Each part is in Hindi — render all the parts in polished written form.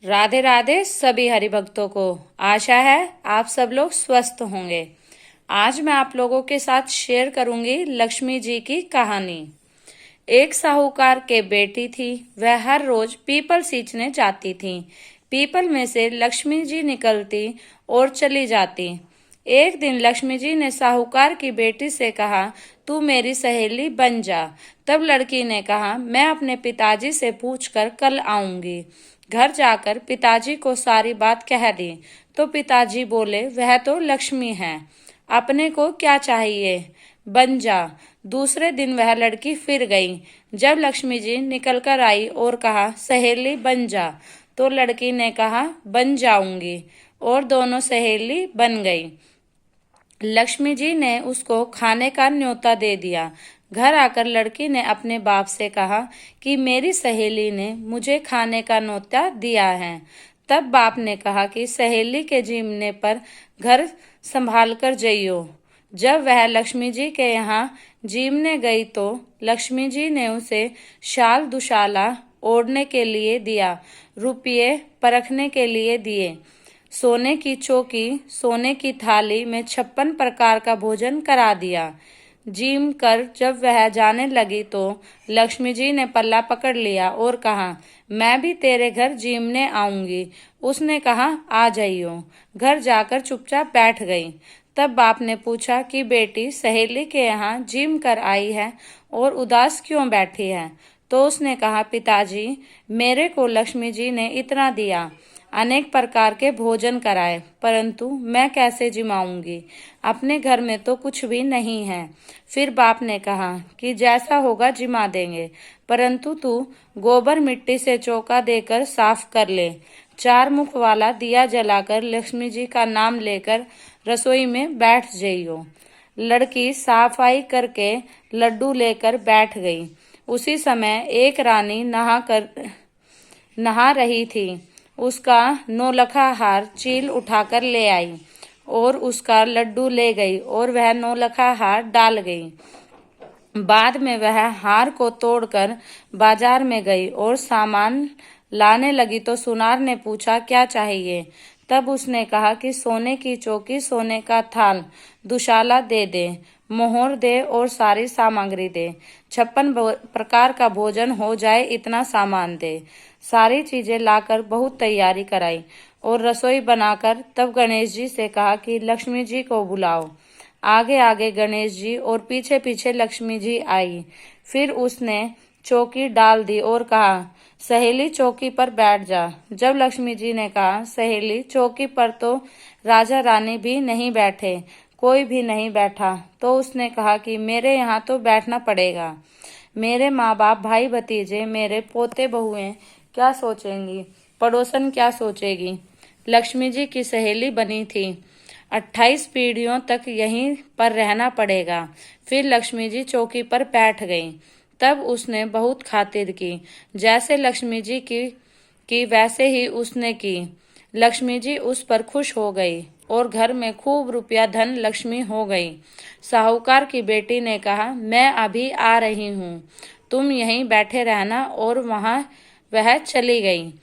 राधे राधे सभी हरि भक्तों को। आशा है आप सब लोग स्वस्थ होंगे। आज मैं आप लोगों के साथ शेयर करूंगी लक्ष्मी जी की कहानी। एक साहूकार के बेटी थी। वह हर रोज पीपल सींचने जाती थी। पीपल में से लक्ष्मी जी निकलती और चली जाती। एक दिन लक्ष्मी जी ने साहूकार की बेटी से कहा, तू मेरी सहेली बन जा। तब लड़की ने कहा, मैं अपने पिताजी से पूछकर कल आऊंगी। घर जाकर पिताजी को सारी बात कह दी तो पिताजी बोले, वह तो लक्ष्मी है, अपने को क्या चाहिए, बन जा। दूसरे दिन वह लड़की फिर गई। जब लक्ष्मी जी निकलकर आई और कहा, सहेली बन जा, तो लड़की ने कहा, बन जाऊंगी, और दोनों सहेली बन गई। लक्ष्मी जी ने उसको खाने का न्योता दे दिया। घर आकर लड़की ने अपने बाप से कहा कि मेरी सहेली ने मुझे खाने का न्योता दिया है। तब बाप ने कहा कि सहेली के जीमने पर घर संभाल कर जइयो। जब वह लक्ष्मी जी के यहाँ जीमने गई तो लक्ष्मी जी ने उसे शाल दुशाला ओढ़ने के लिए दिया, रुपये परखने के लिए दिए, सोने की चौकी, सोने की थाली में 56 प्रकार का भोजन करा दिया। जीम कर जब वह जाने लगी तो लक्ष्मी जी ने पल्ला पकड़ लिया और कहा, मैं भी तेरे घर जीमने आऊंगी। उसने कहा, आ जाइयो। घर जाकर चुपचाप बैठ गई। तब बाप ने पूछा कि बेटी सहेली के यहाँ जिम कर आई है और उदास क्यों बैठी है। तो उसने कहा, पिताजी मेरे को लक्ष्मी जी ने इतना दिया, अनेक प्रकार के भोजन कराए, परंतु मैं कैसे जिमाऊंगी, अपने घर में तो कुछ भी नहीं है। फिर बाप ने कहा कि जैसा होगा जिमा देंगे, परंतु तू गोबर मिट्टी से चौका देकर साफ कर ले। 4 मुख वाला दिया जलाकर लक्ष्मी जी का नाम लेकर रसोई में बैठ जाइयो। लड़की सफाई करके लड्डू लेकर बैठ गई। उसी समय एक रानी नहा रही थी। उसका नौलखा हार चील उठाकर ले आई और उसका लड्डू ले गई और वह नौलखा हार डाल गई। बाद में वह हार को तोड़कर बाजार में गई और सामान लाने लगी तो सुनार ने पूछा, क्या चाहिए। तब उसने कहा कि सोने की चौकी, सोने का थाल, दुशाला दे दे, मोहर दे और सारी सामग्री दे। 56 प्रकार का भोजन हो जाए इतना सामान दे। सारी चीजें लाकर बहुत तैयारी कराई और रसोई बनाकर तब गणेश जी से कहा कि लक्ष्मी जी को बुलाओ। आगे आगे गणेश जी और पीछे पीछे लक्ष्मी जी आई। फिर उसने चौकी डाल दी और कहा, सहेली चौकी पर बैठ जा। जब लक्ष्मी जी ने कहा, सहेली चौकी पर तो राजा रानी भी नहीं बैठे, कोई भी नहीं बैठा, तो उसने कहा कि मेरे यहाँ तो बैठना पड़ेगा। मेरे माँ बाप, भाई भतीजे, मेरे पोते बहुएं क्या सोचेंगी, पड़ोसन क्या सोचेगी। लक्ष्मी जी की सहेली बनी थी। 28 पीढ़ियों तक यहीं पर रहना पड़ेगा। फिर लक्ष्मी जी चौकी पर बैठ गई। तब उसने बहुत खातिर की। जैसे लक्ष्मी जी की वैसे ही उसने की। लक्ष्मी जी उस पर खुश हो गई और घर में खूब रुपया धन लक्ष्मी हो गई। साहूकार की बेटी ने कहा, मैं अभी आ रही हूँ, तुम यहीं बैठे रहना, और वहां वह चली गई।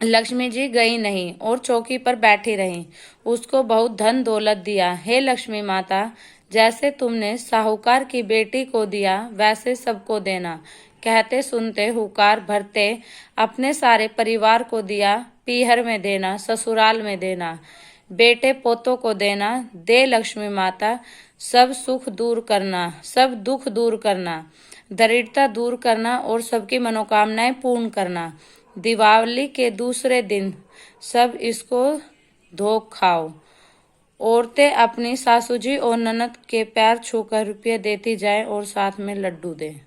लक्ष्मी जी गई नहीं और चौकी पर बैठी रही। उसको बहुत धन दौलत दिया। हे लक्ष्मी माता, जैसे तुमने साहूकार की बेटी को दिया वैसे सबको देना। कहते सुनते हुकार भरते अपने सारे परिवार को दिया। पीहर में देना, ससुराल में देना, बेटे पोतों को देना। दे लक्ष्मी माता, सब सुख दूर करना, सब दुख दूर करना, दरिद्रता दूर करना और सबकी मनोकामनाएं पूर्ण करना। दिवाली के दूसरे दिन सब इसको धो खाओ। औरतें अपनी सासू जी और ननद के पैर छूकर रुपये देती जाए और साथ में लड्डू दें।